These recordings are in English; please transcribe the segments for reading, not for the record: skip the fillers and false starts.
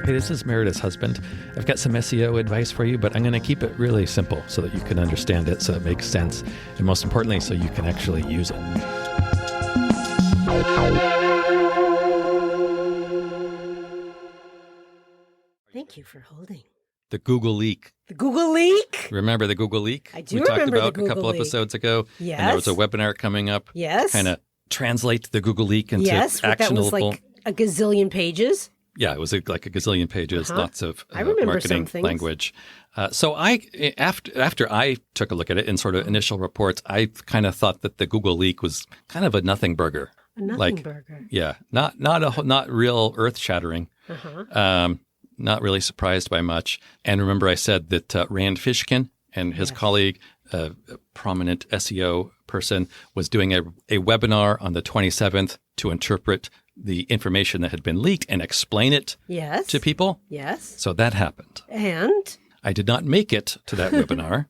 Hey, this is Meredith's husband. I've got some SEO advice for you, but I'm going to keep it really simple so that you can understand it, so it makes sense, and most importantly, so you can actually use it. Thank you for holding. The Google leak. The Google leak? Remember the Google leak? I do we remember talked about the Google a couple leak. episodes ago. Yes. And there was a webinar coming up. Yes. Kind of translate the Google leak into actionable. That was like a gazillion pages. Yeah, it was like a gazillion pages, lots of I remember marketing language. So after I took a look at it in sort of initial reports, I kind of thought that the Google leak was kind of a nothing burger. A nothing burger. Yeah, not real earth shattering. Not really surprised by much. And remember, I said that Rand Fishkin and his colleague, a prominent SEO person, was doing a webinar on the 27th to interpret the information that had been leaked and explain it to people. Yes. So that happened. And? I did not make it to that webinar.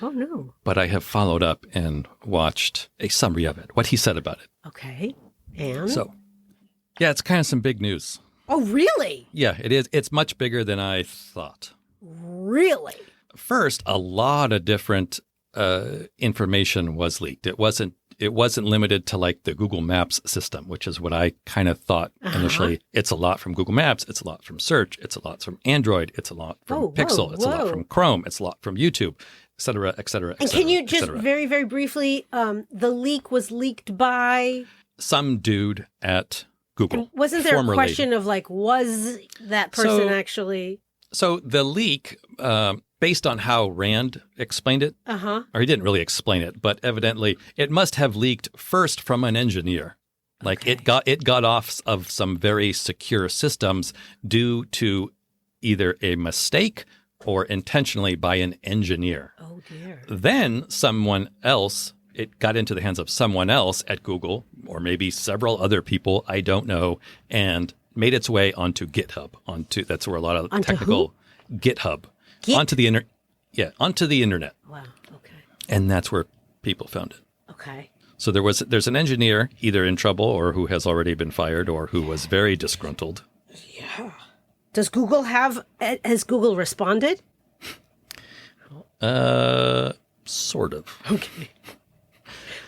Oh, no. But I have followed up and watched a summary of it, what he said about it. Okay. And? So, yeah, it's kind of some big news. Oh, really? Yeah, it is. It's much bigger than I thought. Really? First, a lot of different information was leaked. It wasn't limited to like the Google Maps system, which is what I kind of thought initially. It's a lot from Google Maps. It's a lot from search. It's a lot from Android. It's a lot from Pixel. It's a lot from Chrome. It's a lot from YouTube, et cetera, et cetera, et And cetera, can you just very, very briefly, the leak was leaked by? Some dude at Google. And wasn't there a question of like, was that person actually? So the leak, based on how Rand explained it, or he didn't really explain it, but evidently it must have leaked first from an engineer. Like it got off of some very secure systems due to either a mistake or intentionally by an engineer. Oh dear. Then it got into the hands of someone else at Google, or maybe several other people, I don't know, and made its way onto GitHub. That's where a lot of technical GitHub. Onto the internet. Wow. Okay. And that's where people found it. Okay. So there's an engineer either in trouble or who has already been fired or who was very disgruntled. Yeah. Has Google responded? Sort of. Okay.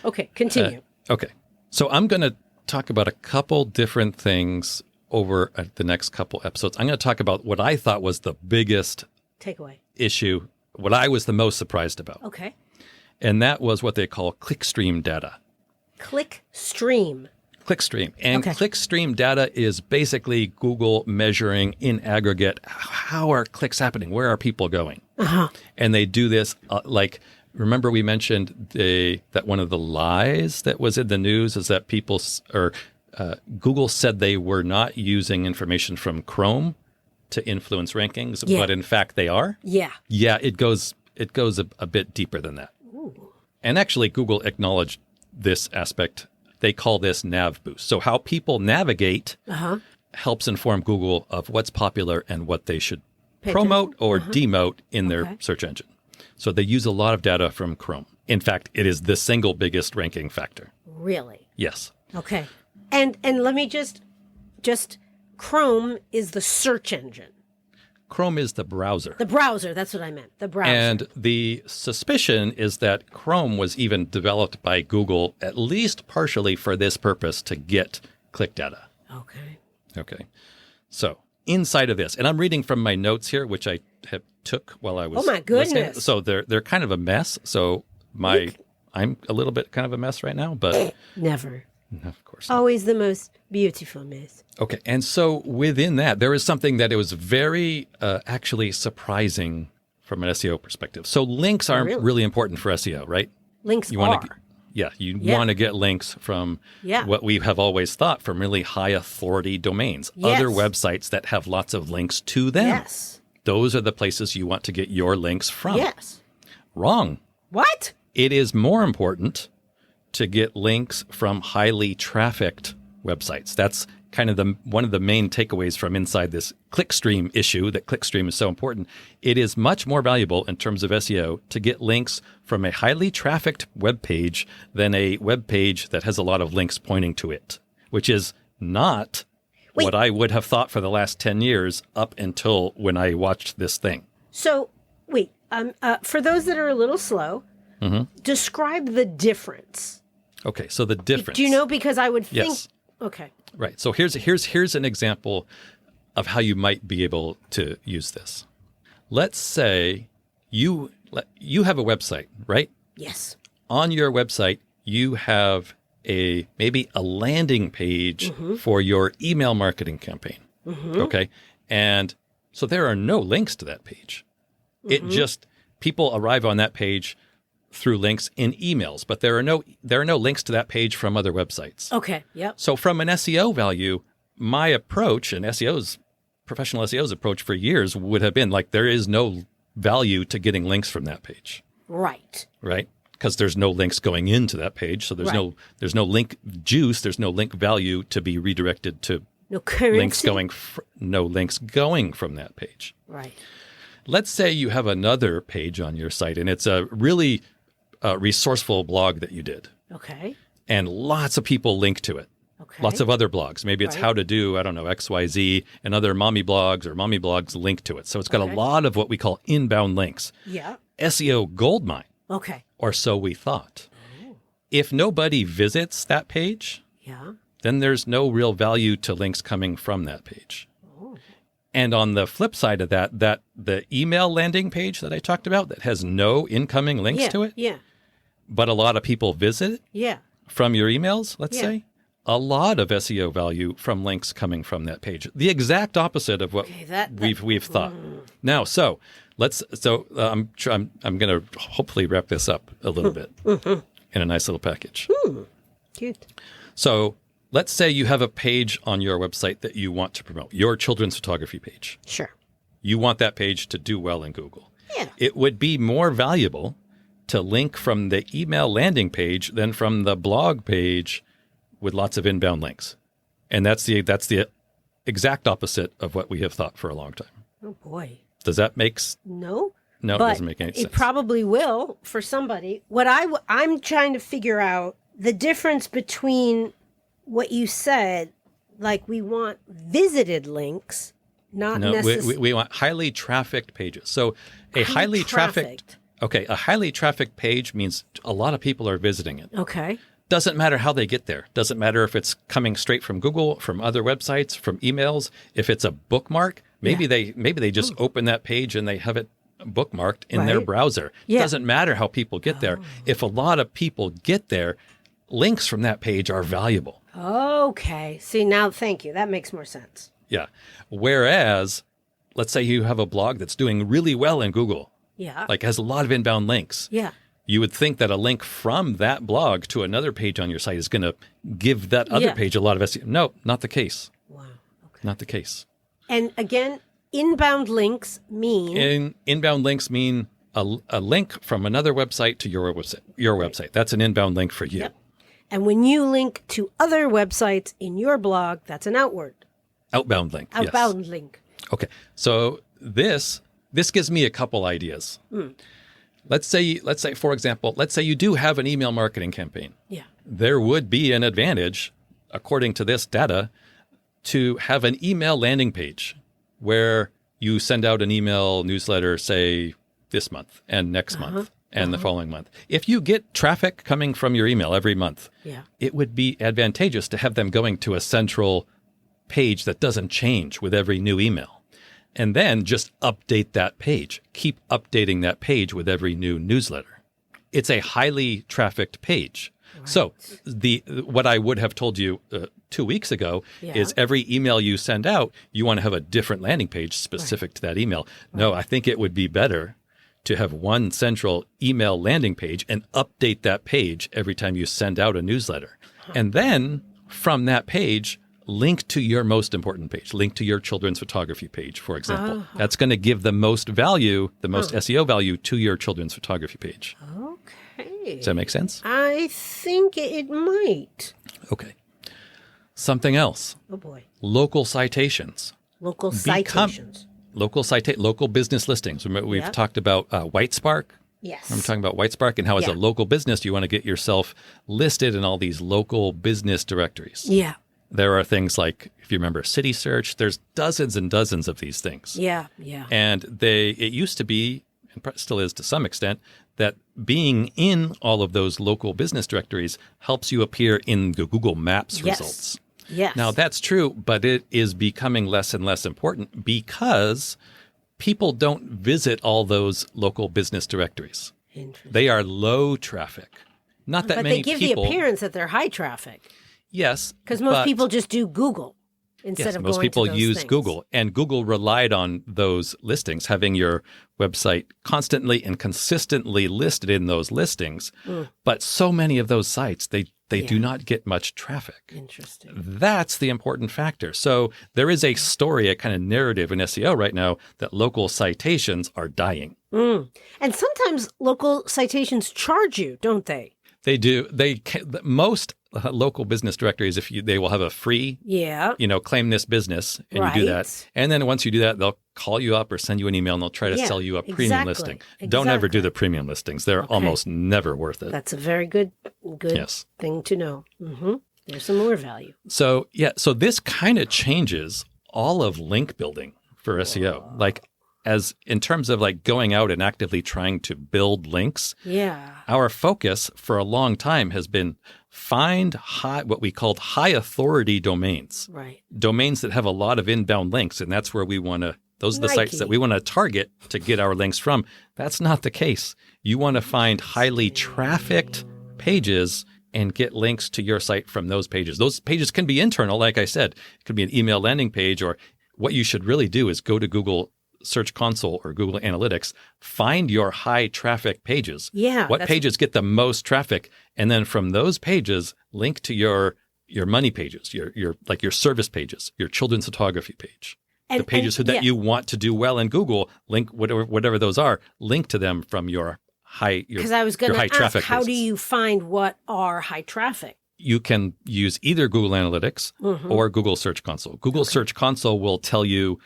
Okay, continue. Okay. So I'm going to talk about a couple different things over the next couple episodes. I'm going to talk about what I thought was the biggest takeaway issue, what I was the most surprised about. Okay. And that was what they call Clickstream Data. Clickstream. And Clickstream Data is basically Google measuring in aggregate how are clicks happening, where are people going. And they do this remember we mentioned that one of the lies that was in the news is that Google said they were not using information from Chrome to influence rankings, but in fact they are. Yeah. Yeah, it goes a bit deeper than that. Ooh. And actually Google acknowledged this aspect. They call this nav boost. So how people navigate helps inform Google of what's popular and what they should promote or demote in their search engine. So they use a lot of data from Chrome. In fact, it is the single biggest ranking factor. Really? Yes. Okay. And let me just Chrome is the search engine. Chrome is the browser. The browser, that's what I meant. The browser. And the suspicion is that Chrome was even developed by Google, at least partially for this purpose, to get click data. Okay. So inside of this, and I'm reading from my notes here, which I took while I was Oh my goodness. listening. So they're kind of a mess. So I'm a little bit kind of a mess right now, but never. No, of course not. Always the most beautiful mess. Okay. And so within that, there is something that it was very actually surprising from an SEO perspective. So links are really important for SEO, right? Links you are. You want to get links from what we have always thought from really high authority domains, other websites that have lots of links to them. Yes. Those are the places you want to get your links from. Yes. Wrong. What? It is more important to get links from highly trafficked websites. That's kind of one of the main takeaways from inside this Clickstream issue, that Clickstream is so important. It is much more valuable in terms of SEO to get links from a highly trafficked web page than a web page that has a lot of links pointing to it, which is not what I would have thought for the last 10 years up until when I watched this thing. So, wait, for those that are a little slow, describe the difference. Okay, so the difference. Do you know? Because I would think... Yes. Okay. Right. So here's an example of how you might be able to use this. Let's say you have a website, right? Yes. On your website, you have maybe a landing page for your email marketing campaign. Okay. And so there are no links to that page. It just, people arrive on that page through links in emails, but there are no links to that page from other websites. Okay. Yep. So from an SEO value, my approach and professional SEO's approach for years would have been like, there is no value to getting links from that page. Right. Right. Because there's no links going into that page. So there's no link juice. There's no link value to be redirected to no currency. No links going from that page. Right. Let's say you have another page on your site and it's a really resourceful blog that you did. Okay. And lots of people link to it. Okay. Lots of other blogs. Maybe it's how to do, I don't know, XYZ, and other mommy blogs link to it. So it's got a lot of what we call inbound links. Yeah. SEO goldmine. Okay. Or so we thought. Oh. If nobody visits that page, then there's no real value to links coming from that page. Oh. And on the flip side of that the email landing page that I talked about that has no incoming links to it, but a lot of people visit it from your emails, let's say, a lot of SEO value from links coming from that page. The exact opposite of what we've thought. Now, I'm going to hopefully wrap this up a little bit in a nice little package. Cute. So let's say you have a page on your website that you want to promote, your children's photography page. Sure. You want that page to do well in Google. Yeah. It would be more valuable to link from the email landing page than from the blog page with lots of inbound links. And that's the exact opposite of what we have thought for a long time. Oh, boy. Does that make No. No, it doesn't make any sense. It probably will for somebody. What I'm trying to figure out the difference between what you said, like we want visited links, not necessarily. We want highly trafficked pages. So a highly trafficked page means a lot of people are visiting it. Okay. Doesn't matter how they get there. Doesn't matter if it's coming straight from Google, from other websites, from emails. If it's a bookmark, maybe they just open that page and they have it bookmarked in their browser. Yeah. Doesn't matter how people get there. If a lot of people get there, links from that page are valuable. Okay. See, now, thank you. That makes more sense. Yeah. Whereas, let's say you have a blog that's doing really well in Google. Yeah. Like has a lot of inbound links. Yeah. You would think that a link from that blog to another page on your site is going to give that other page a lot of SEO. No, not the case. Wow. Okay. Not the case. And again, inbound links mean? Inbound links mean a link from another website to your website. That's an inbound link for you. Yep. And when you link to other websites in your blog, that's an outbound link. Outbound link. Okay. So this gives me a couple ideas. Let's say, for example, you do have an email marketing campaign. Yeah. There would be an advantage, according to this data, to have an email landing page where you send out an email newsletter, say, this month and next month and the following month. If you get traffic coming from your email every month, it would be advantageous to have them going to a central page that doesn't change with every new email. And then just update that page. Keep updating that page with every new newsletter. It's a highly trafficked page. Right. So what I would have told you 2 weeks ago is every email you send out, you want to have a different landing page specific to that email. Right. No, I think it would be better to have one central email landing page and update that page every time you send out a newsletter. And then from that page, link to your most important page, link to your children's photography page, for example. That's going to give the most value, the most SEO value to your children's photography page. Okay. Does that make sense? I think it might. Okay. Something else. Oh, boy. Local citations. Local citations. Local business listings. Remember, we've talked about Whitespark. Yes. I'm talking about Whitespark and how as a local business, you want to get yourself listed in all these local business directories. Yeah. There are things like, if you remember City Search, there's dozens and dozens of these things. Yeah, yeah. And it used to be, and still is to some extent, that being in all of those local business directories helps you appear in the Google Maps results. Yes. Now, that's true, but it is becoming less and less important because people don't visit all those local business directories. They are low traffic. Not that many people. But they give the appearance that they're high traffic. Yes. Because most people just do Google instead of going to those most people use things. Google. And Google relied on those listings, having your website constantly and consistently listed in those listings. But so many of those sites, they do not get much traffic. Interesting. That's the important factor. So there is a story, a kind of narrative in SEO right now that local citations are dying. And sometimes local citations charge you, don't they? They do. Most local business directories, they will have a free, claim this business, and you do that. And then once you do that, they'll call you up or send you an email, and they'll try to sell you a premium listing. Don't ever do the premium listings. They're almost never worth it. That's a very good thing to know. There's some more value. So this kind of changes all of link building for SEO. Like, as in terms of like going out and actively trying to build links, our focus for a long time has been find what we called high authority domains, domains that have a lot of inbound links, and that's where we want to. Those are the sites that we want to target to get our links from. That's not the case. You want to find highly trafficked pages and get links to your site from those pages. Those pages can be internal, like I said. It could be an email landing page, or what you should really do is go to Google Search Console or Google Analytics, find your high traffic pages. What pages get the most traffic, and then from those pages, link to your money pages, your service pages, your children's photography page. The pages that you want to do well in Google, link whatever those are, link to them from your high. Because I was going to ask, how do you find what are high traffic? You can use either Google Analytics or Google Search Console. Google Search Console will tell you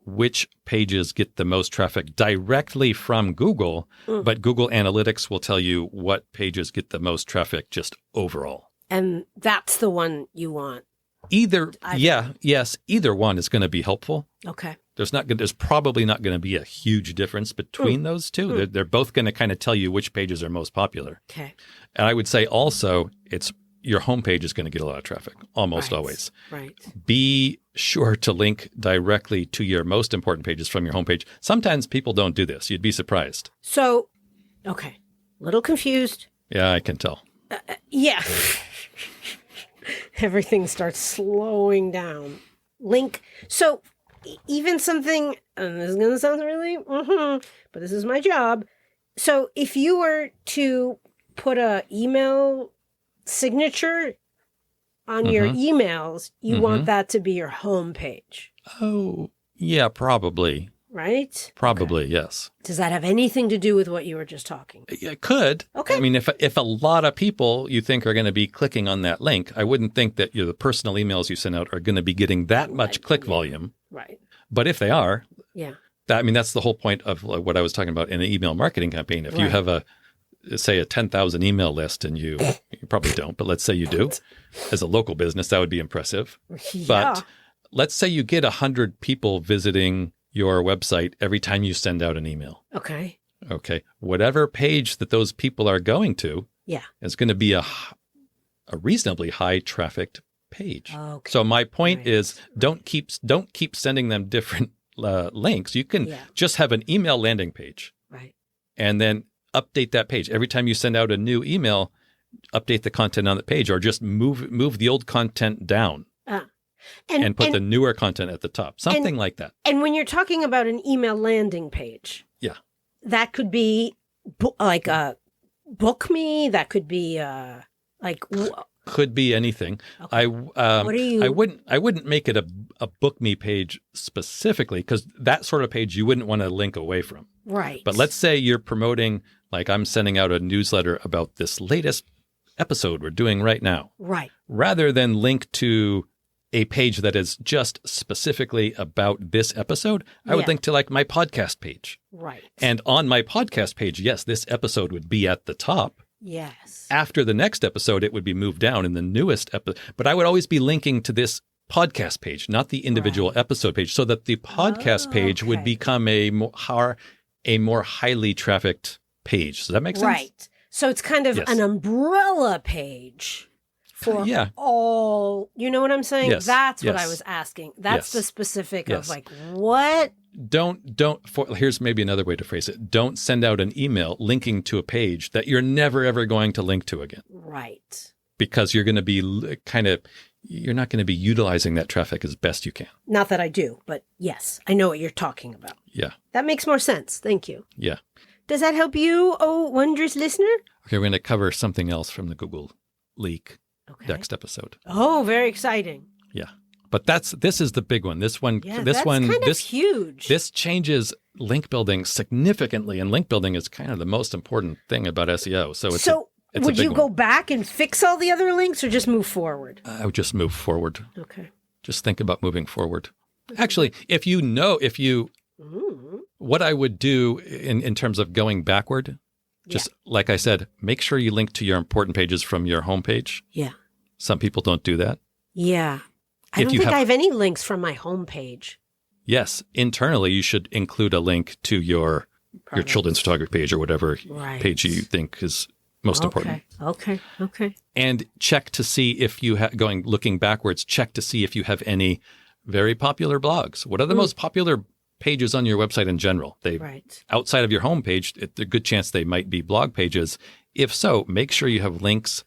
which pages get the most traffic directly from Google, but Google Analytics will tell you what pages get the most traffic just overall. And that's the one you want. Either one is going to be helpful. Okay. There's probably not going to be a huge difference between those two. They're both going to kind of tell you which pages are most popular. Okay. And I would say also your homepage is going to get a lot of traffic, almost always. Right. Be sure to link directly to your most important pages from your homepage. Sometimes people don't do this. You'd be surprised. So, okay. Little confused. Yeah, I can tell. Everything starts slowing down. Link. So even something, and this is going to sound really, but this is my job. So if you were to put a email signature on your emails, you want that to be your home page. Oh, yeah, probably. Right? Probably, yes. Does that have anything to do with what you were just talking? It could. Okay. I mean, if a lot of people you think are going to be clicking on that link, I wouldn't think that the personal emails you send out are going to be getting that much click volume. Right. But if they are, that's the whole point of what I was talking about in an email marketing campaign. If you have a 10,000 email list, and you probably don't, but let's say you do, as a local business, that would be impressive. But let's say you get 100 people visiting your website every time you send out an email. Okay. Whatever page that those people are going to is going to be a reasonably high trafficked page. Okay. So my point is don't keep sending them different links. You can just have an email landing page. Right. And then update that page. Every time you send out a new email, update the content on the page, or just move the old content down. And put the newer content at the top. Something like that. And when you're talking about an email landing page, that could be like a book me. That could be could be anything. Okay. I wouldn't make it a book me page specifically, because that sort of page you wouldn't want to link away from. Right. But let's say you're promoting, like I'm sending out a newsletter about this latest episode we're doing right now. Right. Rather than link to a page that is just specifically about this episode, I would link to like my podcast page. Right. And on my podcast page, yes, this episode would be at the top. Yes. After the next episode, it would be moved down in the newest episode. But I would always be linking to this podcast page, not the individual episode page, so that the podcast page would become a more highly trafficked page. Does that make sense? Right. So it's kind of an umbrella page for all, you know what I'm saying? Yes. That's what I was asking. That's the specific of like, what? Here's maybe another way to phrase it. Don't send out an email linking to a page that you're never, ever going to link to again. Right. Because you're going to be you're not going to be utilizing that traffic as best you can. Not that I do, but yes, I know what you're talking about. Yeah. That makes more sense. Thank you. Yeah. Does that help you, oh wondrous listener? Okay, we're going to cover something else from the Google leak next episode. Oh, very exciting. Yeah. But this is the big one. This one is huge. This changes link building significantly, and link building is kind of the most important thing about SEO. So would you go back and fix all the other links or just move forward? I would just move forward. Okay. Just think about moving forward. Actually, what I would do in terms of going backward, just like I said, make sure you link to your important pages from your homepage. Yeah. Some people don't do that. Yeah. I don't think I have any links from my homepage. Yes. Internally, you should include a link to your children's photography page or whatever page you think is most important. Okay. And check to see if you looking backwards, check to see if you have any very popular blogs. What are the most popular pages on your website in general? Outside of your homepage, it's a good chance they might be blog pages. If so, make sure you have links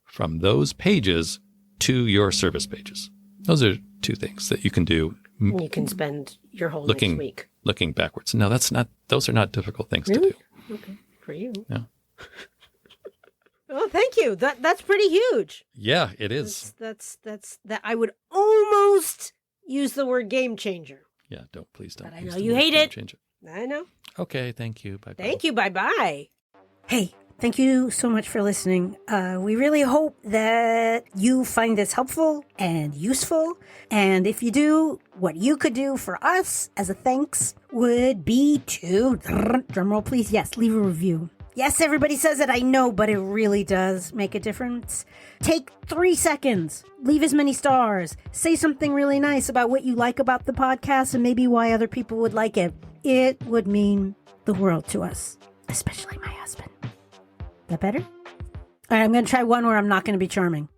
from those pages to your service pages. Those are two things that you can do. You can spend your whole next week looking backwards. No, those are not difficult things to do. Okay, for you. Yeah. Oh, thank you. That's pretty huge. Yeah, it is. That's that. I would almost use the word game changer. Yeah, please don't. But I know you hate it. Changer. I know. Okay, thank you. Bye. Thank you. Bye. Hey, thank you so much for listening. We really hope that you find this helpful and useful. And if you do, what you could do for us as a thanks would be to, drumroll please, yes, leave a review. Yes, everybody says it, I know, but it really does make a difference. Take 3 seconds, leave as many stars, say something really nice about what you like about the podcast and maybe why other people would like it. It would mean the world to us, especially my husband. That better? All right, I'm going to try one where I'm not going to be charming.